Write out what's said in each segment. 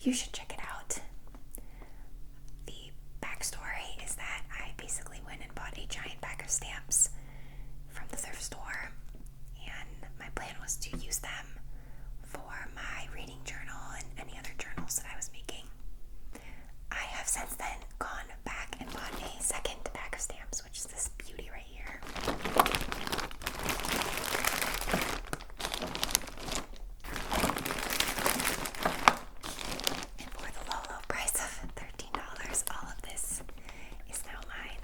you should check it out. The backstory is that I basically went and bought a giant pack of stamps from the thrift store, and my plan was to use them for my reading journal and any other journals that I was making. I have since then gone back and bought a second pack of stamps, which is this beauty right here. And for the low, low price of $13, all of this is now mine.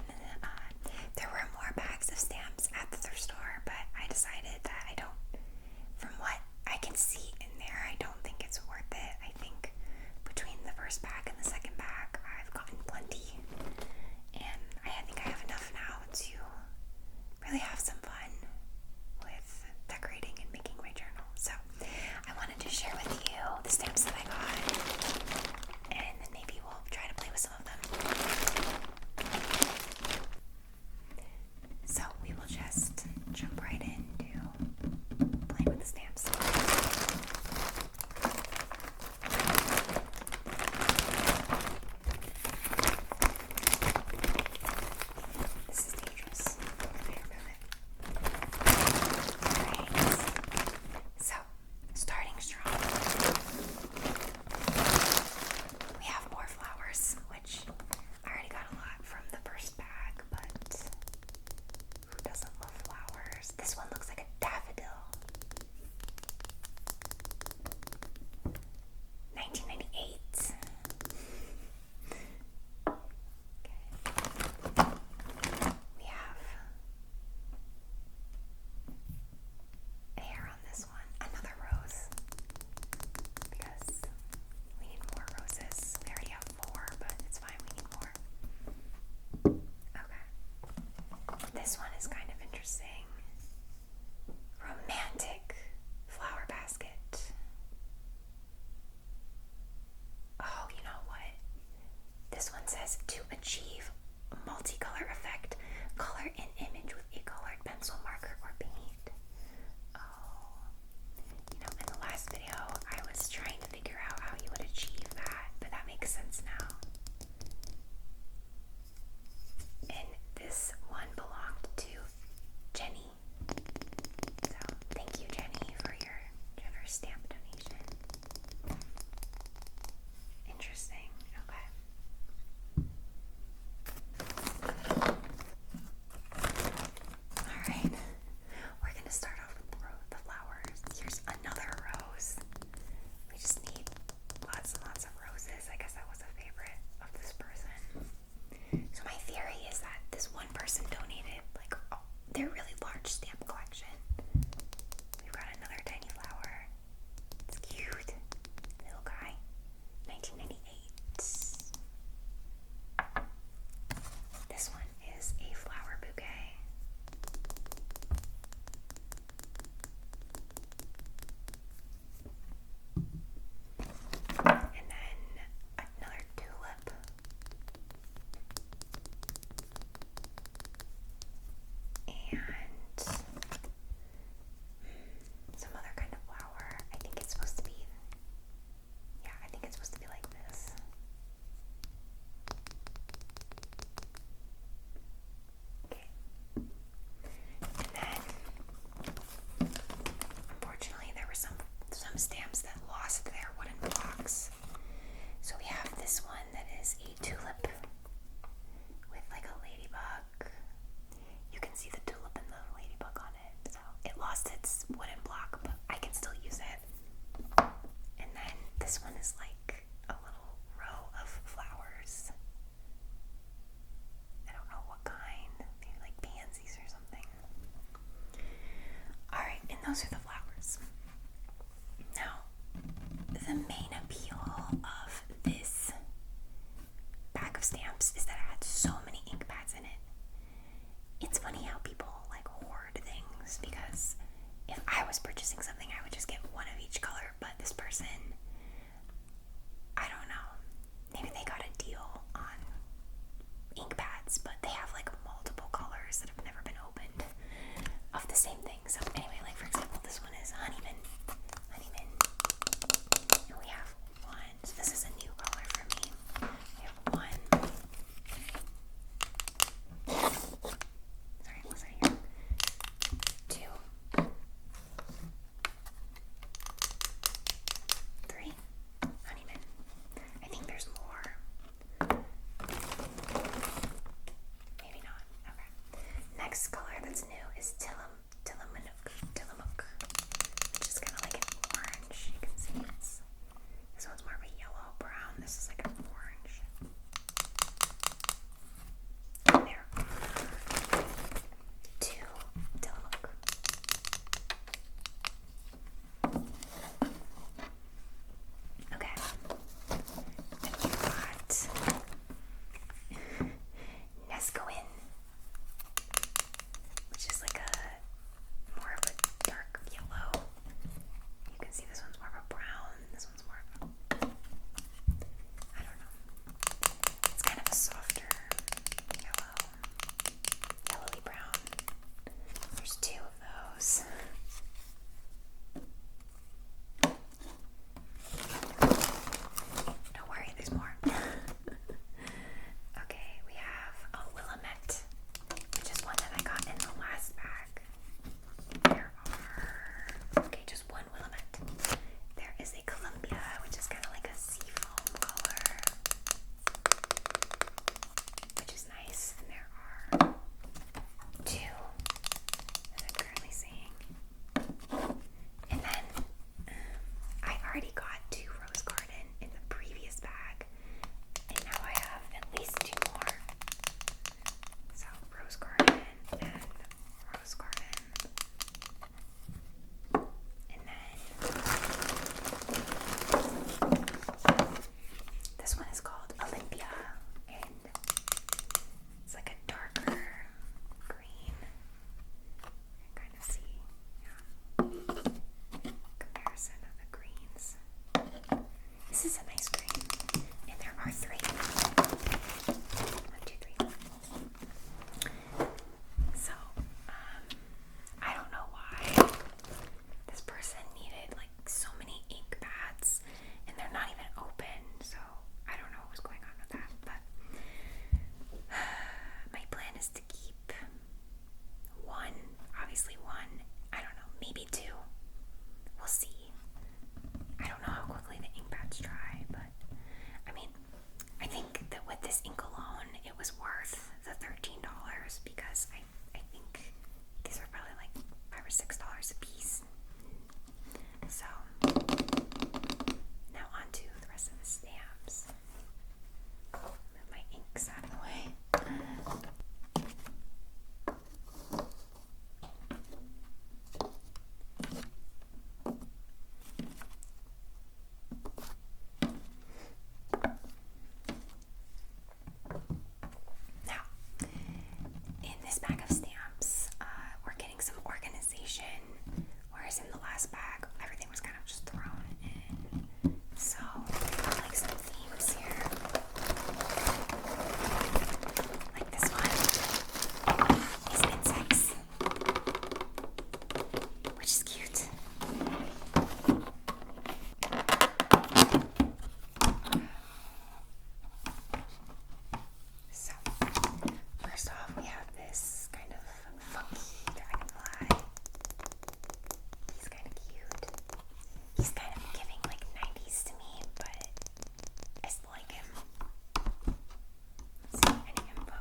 There were more bags of stamps at the thrift store, but I decided that from what I can see in there, I don't think it's worth it. I think between the first pack and the second pack, I've gotten plenty, and I think I have enough now to really have some fun with decorating and making my journal. So I wanted to share with you the stamps that I got, and then maybe we'll try to play with some of them. So we will just jump right into playing with the stamps. This is dangerous. Okay, remove it. Alright. So, starting strong. We have more flowers, which I already got a lot from the first bag, but who doesn't love flowers? This one looks like a daffodil. 1998. Okay. We have a hair on this one. Another rose. Because we need more roses. We already have 4, but it's fine. We need more. Okay. This one is kind of interesting. Romantic flower basket. Oh, you know what? This one says to achieve multicolor effect, color an image with a colored pencil, marker, or paint. Oh, in the last video, I was trying to figure out how you would achieve that, but that makes sense now. And this one belonged to Jenny. So thank you, Jenny, for your generous stamp donation. Interesting. Okay. Alright. We're going to start off with the flowers. Here's another rose. We just need lots and lots of roses. I guess that was a favorite of this person. So my theory is that this one person donated their really large stamp collection. We've got another tiny flower. It's cute. Little guy. 1998. This one is a flower bouquet. And then another tulip. And some other kind of flower. I think it's supposed to be like this. Okay. And then, unfortunately, there were some stamps that lost their wooden blocks. So we have this one that is a tulip with like a ladybug. You can see the tulip and the ladybug on it. So it lost its wooden block, but I can still use it. And then this one is like a little row of flowers. I don't know what kind. Maybe like pansies or something. Alright, and those are the flowers. Now, the main appeal of this pack of stamps is that it had so many ink pads in it. It's funny how people hoard things, because if I was purchasing something, I would just get one of each color, but this person, I don't know, maybe they got a deal on ink pads, but they have multiple colors that have never been opened of the same thing. So anyway, for example, this one is honeyman, and we have one. So this is a next color that's new is Tillamook, which is kind of like an orange. You can see this one's more of a yellow brown. This is like an orange. And there are 2 Tillamook. Okay. Then we've got Nescoin, which is like a more of a dark yellow. You can see this one's more of a brown, this one's more of a, I don't know. It's kind of a softer yellowy brown. There's 2 of those. Don't worry, there's more. Okay, we have a Willamette, which is one that I got in the last bag. There are, just one Willamette. There is a Columbia, which is kind of like a seafoam color, which is nice. And there are 2 that I'm currently seeing. And then I already got 2 Rose Garden in the previous bag, and now I have at least 2 more. So Rose Garden and Rose Garden. And then this one is called Olympia, and it's like a darker green. You can kind of see, comparison of the greens. This is a nice green, and there are 3. 1, 2, 3. So, I don't know why this person needed like so many ink pads, and they're not even open, so I don't know what was going on with that, but my plan is to keep 1, obviously 1, I don't know, maybe 2. We'll see. I don't know how quickly the ink pads dry, but I mean, I think that with this ink alone, it was worth the $13 because I think these are probably like $5 or $6 a piece. So now on to the rest of the stamps. Move my inks out of the way. Now, in this bag of stamps, we're getting some organization, whereas in the last bag, everything was kind of just thrown in. So, like some themes here. Like this one is insects, which is cute. So, first off, we have this kind of funky dragonfly. He's kind of cute. He's kind of giving like 90s to me, but I still like him. Let's see, any info?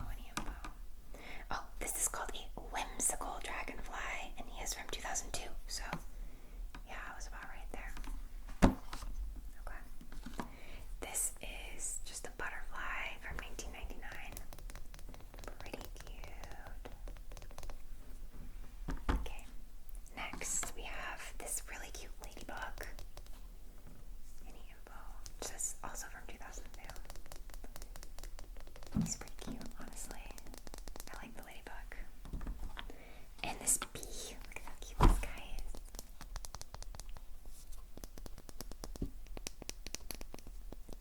Oh, this is called a whimsical dragonfly, and he is from 2002, so yeah, I was about right there. Okay. This is just a butterfly from 1999. Pretty cute. Okay. Next, we have this really cute ladybug. Any info? This is also from 2002. He's pretty cute, honestly. I like the ladybug. And this bee. Look at how cute this guy is.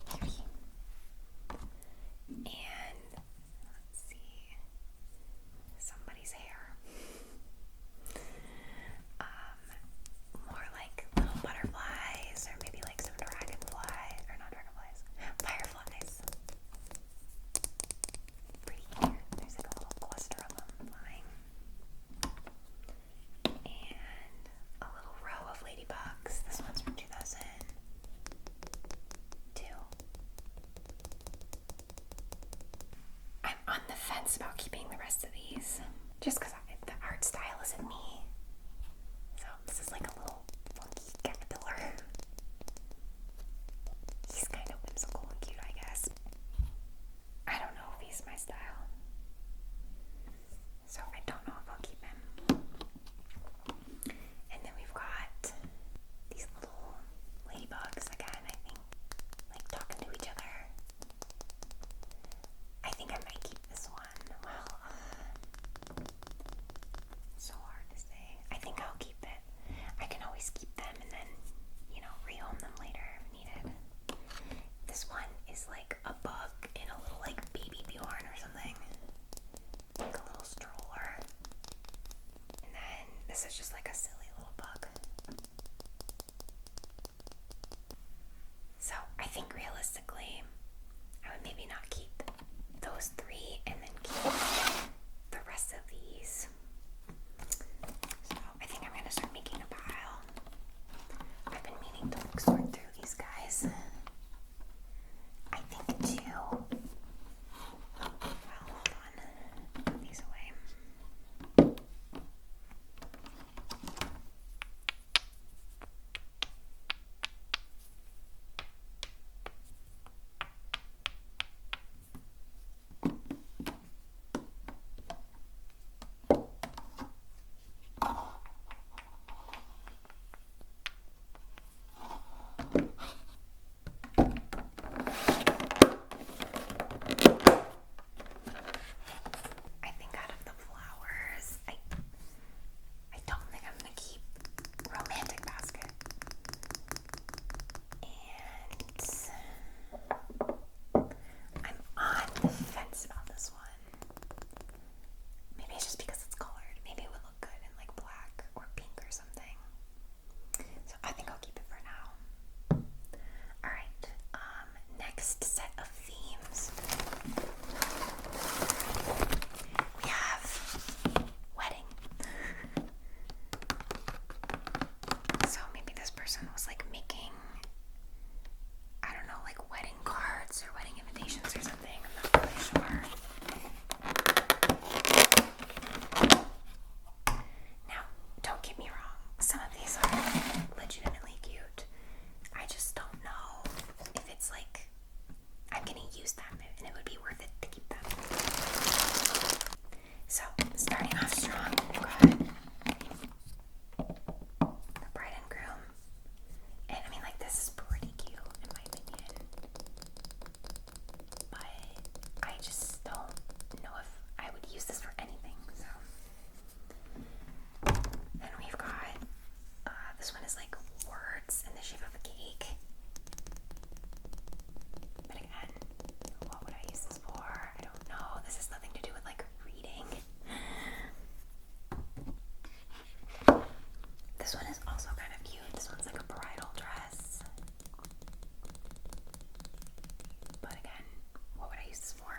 Cutie. And let's see. Somebody's hair. More like little butterflies, or maybe like some dragonfly, or not dragonflies, fireflies. Pretty cute. There's like a little cluster of them flying. And a little row of ladybugs. This one's from 2002. I'm on the fence about keeping the rest of these, just because So I don't know if I'll keep him. And then we've got these little ladybugs again, I think, like talking to each other. I think I might keep this one. Well, so hard to say. I think I'll keep it. I can always keep them and then, rehome them later if needed. This one is like a bug in a little like baby Bjorn or something. Like a little stroller. And then this is just like a silly little bug. So I think realistically, I would maybe not keep those three and then keep the rest of these. So I think I'm gonna start making a pile. I've been meaning to sort through these guys. I think too. Well, hold on. Put these away. I think out of the flowers, I don't think I'm gonna keep Romantic Basket. And I'm on the fence about this one. Maybe it's just because it's colored. Maybe it would look good in like black or pink or something. So I think I'll keep it for now. Alright, next set of themes. We have wedding. So maybe this person was like making, I don't know, like wedding cards or wedding invitations or something. I'm not really sure. Now, don't get me wrong. Some of these are legitimately cute. I just don't know if it's like I'm gonna use them and it would be worth it to keep them. So, starting off strong, we've got the bride and groom. And I mean, like, this is pretty cute in my opinion. But I just don't know if I would use this for anything, so. Then we've got, this one is like words in the shape of a cake. But again, what would I use this for? I don't know. This has nothing to do with like reading. This one is also kind of cute. This one's like a bridal dress. But again, what would I use this for?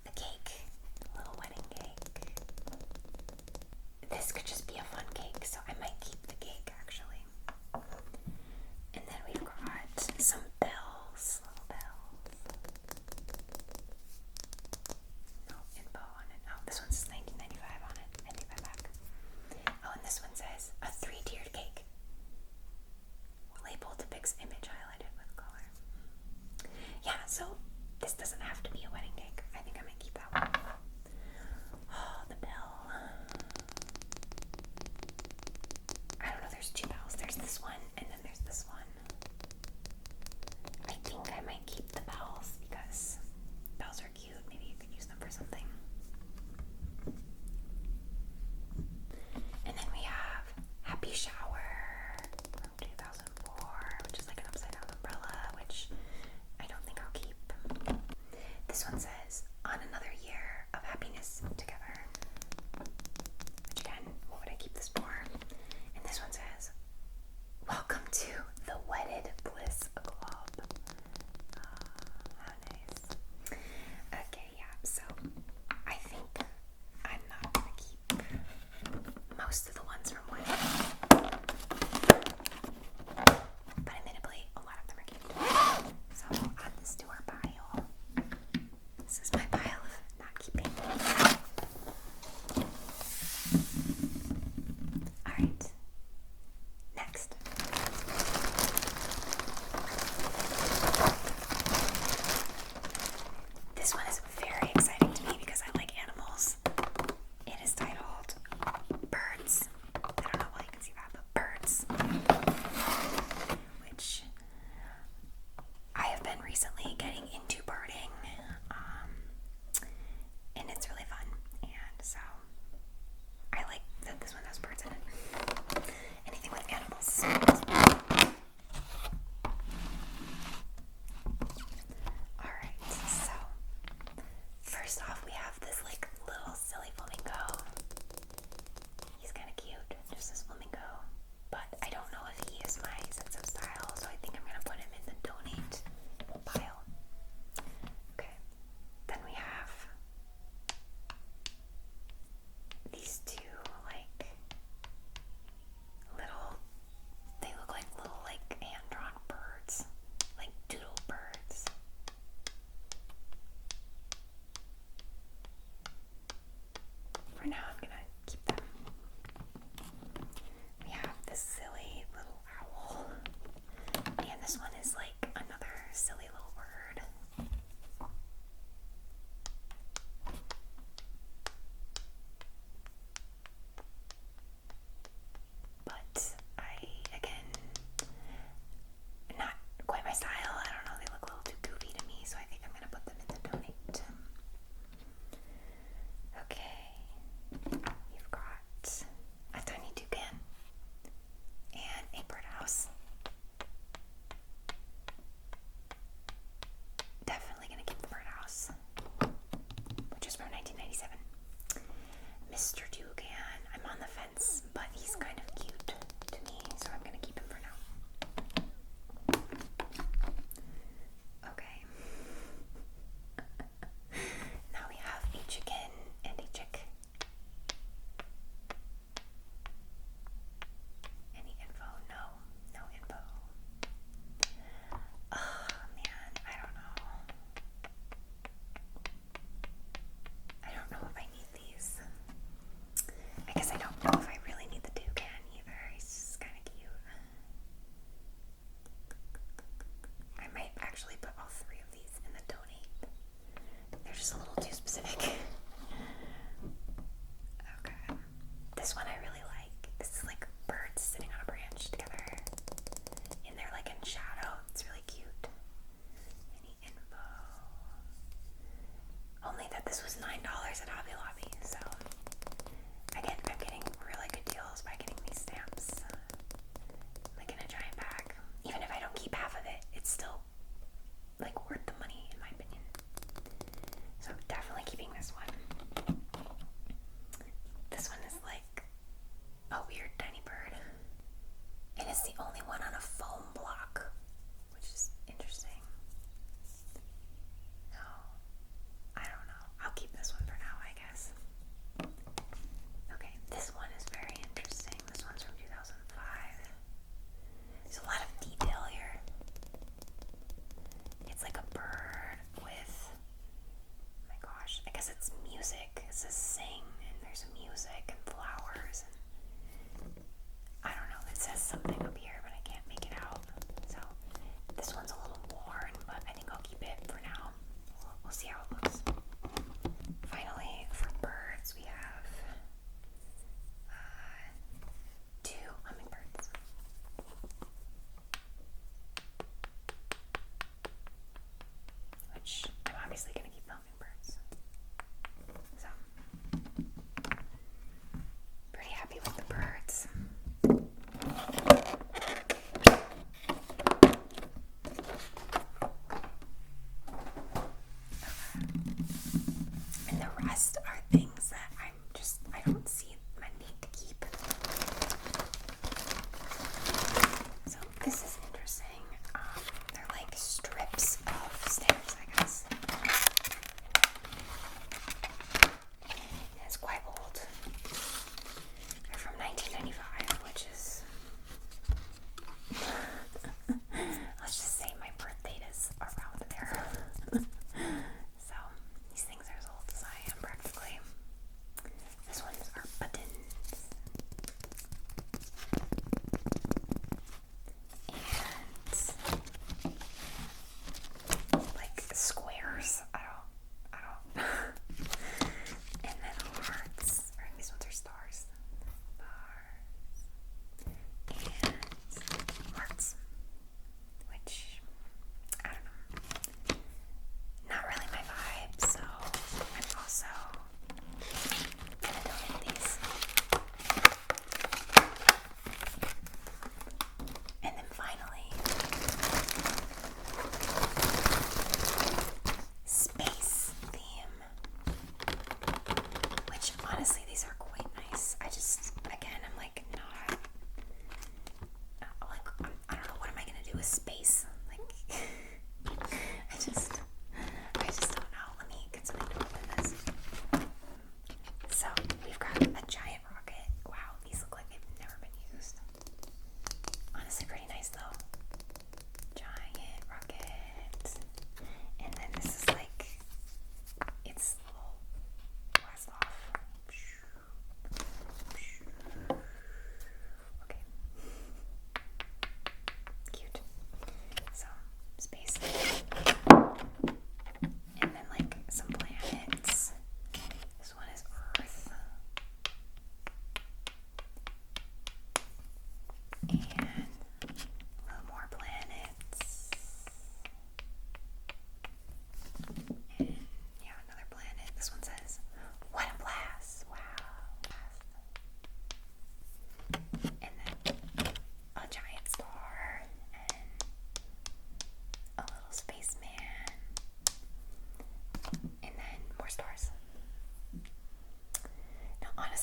The cake. A little wedding cake. This could just be a fun cake, so I might keep the cake actually. And then we've got some bells, little bells. No info on it. Oh, this one says $19.95 on it. I take that back. Oh, and this one says a 3-tiered cake. Label depicts image highlighted with color. Yeah, so this doesn't have to be a wedding cake. I think I might keep that one. Oh, the bell. I don't know, there's two bells. There's this one and then there's this one. I think I might keep the bells because bells are cute. Maybe you could use them for something. And then we have Happy Shower from 2004, which is like an upside down umbrella, which I don't think I'll keep. This one says, on another year of happiness together. Which again, what would I keep this for? And this one says, welcome to the Wedded Bliss Club. How nice. Okay, yeah, so I think I'm not gonna keep most of the ones from Wedding. But admittedly, a lot of them are cute. So we'll add this to our pile. This is my pile of not keeping. Alright. Next. This one is very exciting to me because I like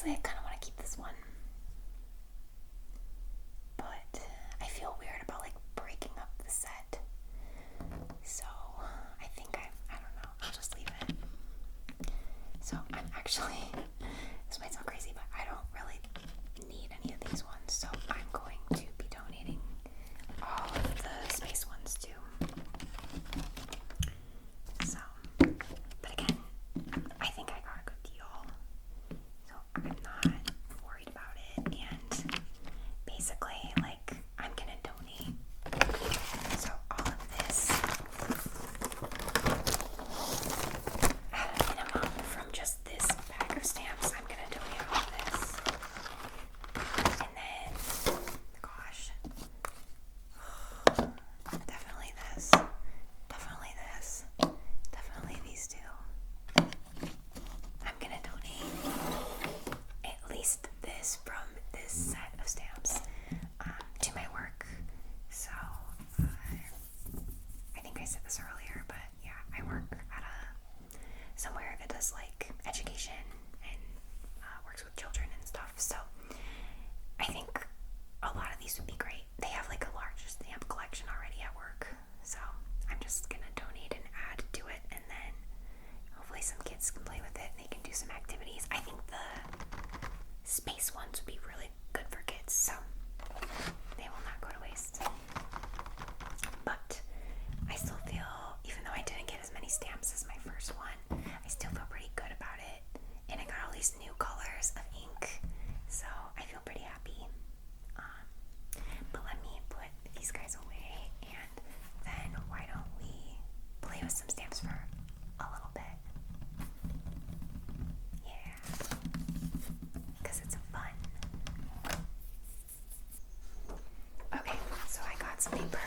honestly, I kind of want to keep this one. But I feel weird about like breaking up the set. So I think I don't know, I'll just leave it. So I'm actually, this might sound crazy, but I don't really need any of these ones. So I'm going to be donating all of the space ones too. So, but again, I think I got a good deal. So I'm not worried about it. And basically, like, I'm gonna donate. So all of this at a minimum from just this bag of stamps, I'm gonna donate all of this. And then, gosh, definitely this, definitely these two. I'm gonna donate at least this from this set of stamps to my work. So I think I said this earlier, but yeah, I work at somewhere that does like education and works with children and stuff. So I think a lot of these would be great. They have like a large stamp collection already at work, so I'm just gonna donate and add to it, and then hopefully some kids can play with it and they can do some activities. I think the space ones would be really good for kids, so they will not go to waste. But I still feel, even though I didn't get as many stamps as my first one, I still feel pretty good about it. And I got all these new colors of ink, so I feel pretty happy. But let me put these guys away, and then why don't we play with some stamps for a little bit? Yeah, because it's fun. Okay, so I got some paper.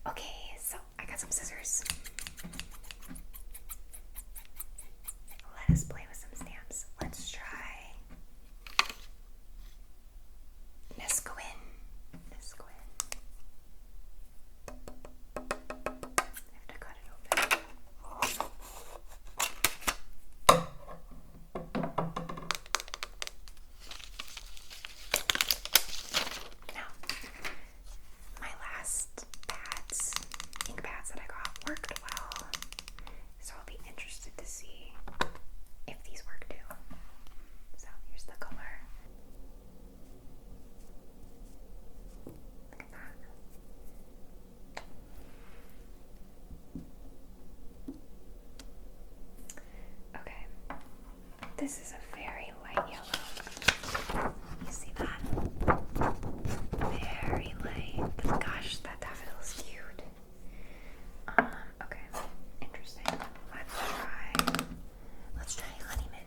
Okay, so I got some scissors. Let us play with some stamps. Let's try Nesquin. I have to cut it open. Now, my last ink pads that I got worked well, so I'll be interested to see if these work too. So here's the color. Look at that. Okay, this is a very light yellow. You see that? Very light. But gosh, that daffodil is cute. Okay, interesting. Let's try Honeyman.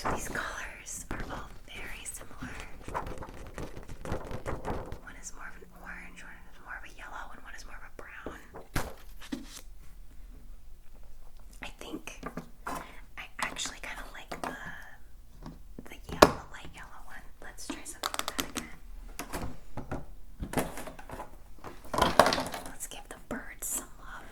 So these colors are all very similar. One is more of an orange, one is more of a yellow, and one is more of a brown. I think I actually kind of like the yellow, light yellow one. Let's try something like that again. Let's give the birds some love.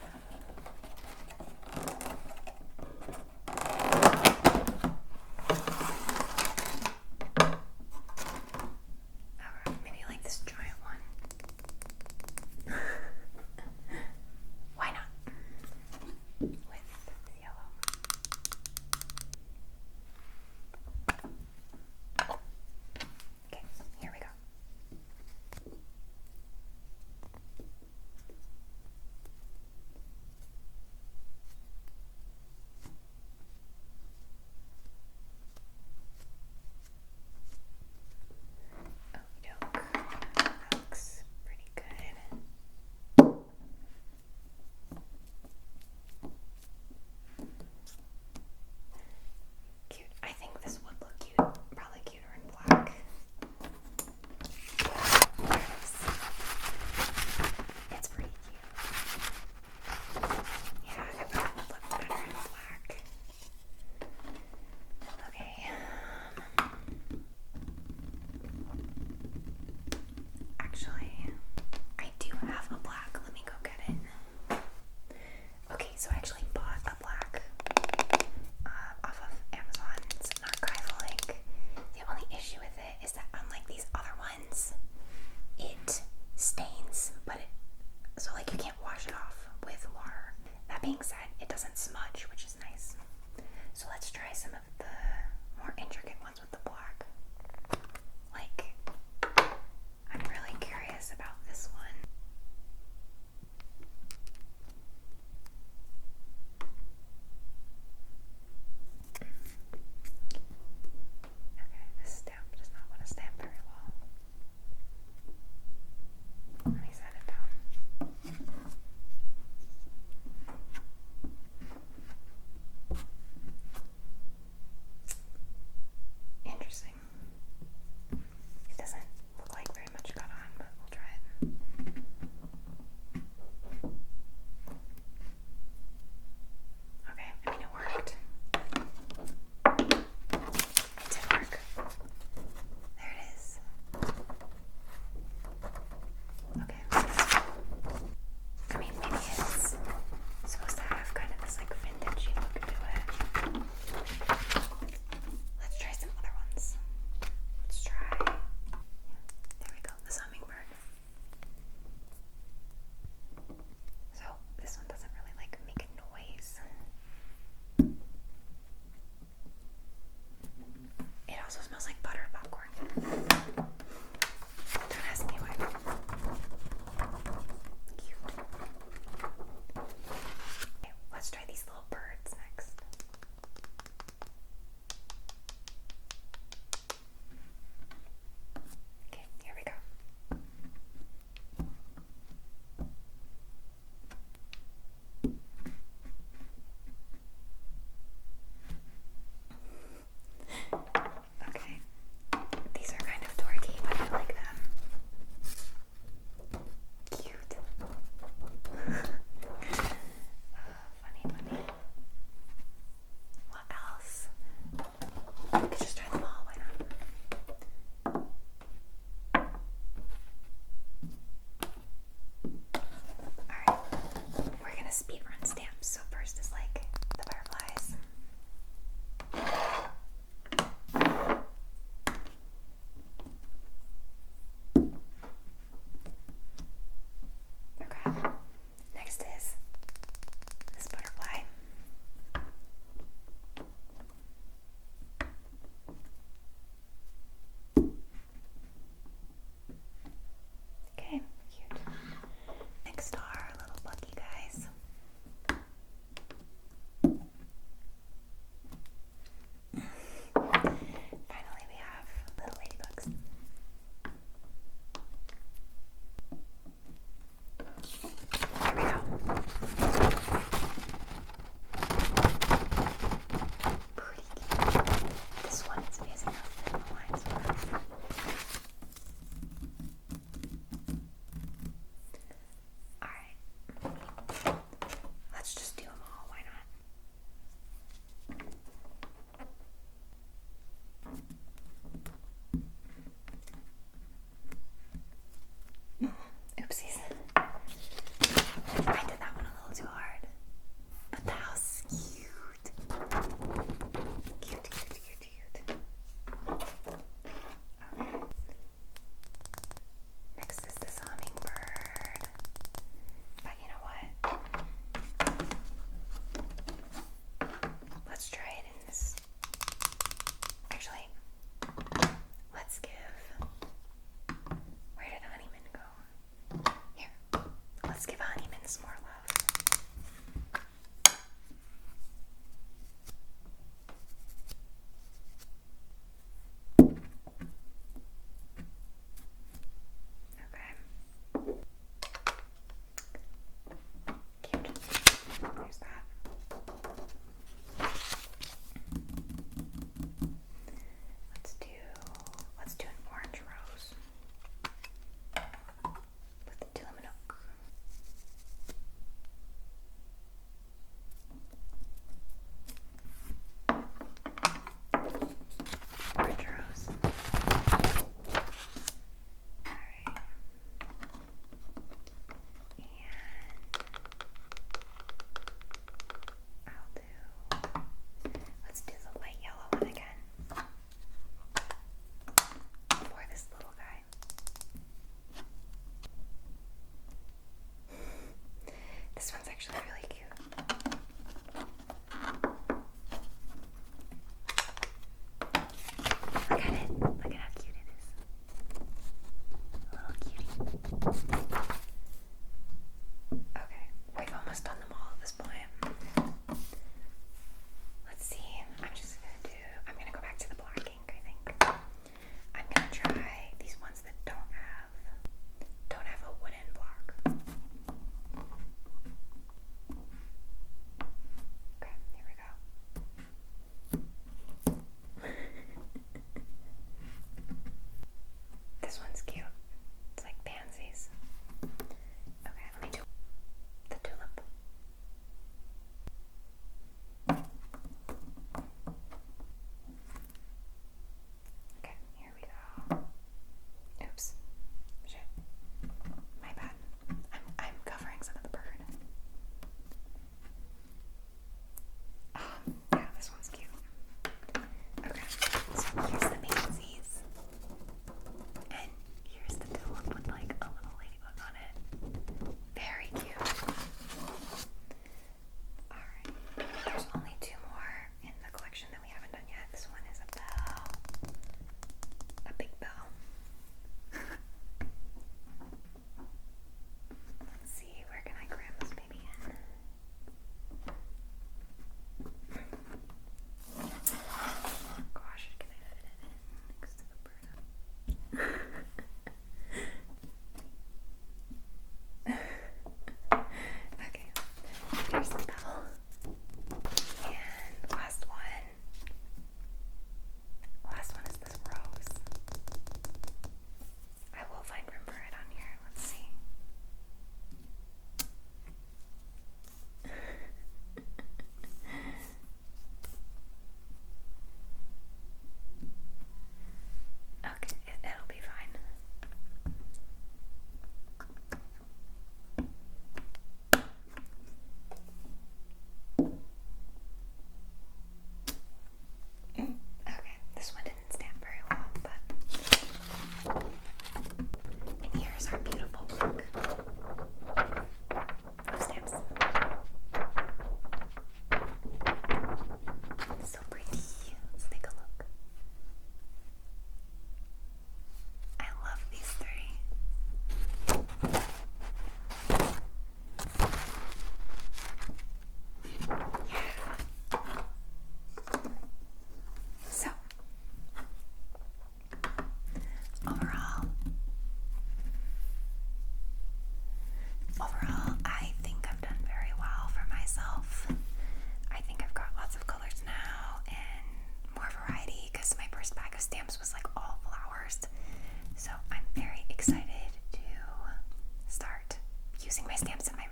using my stamps and my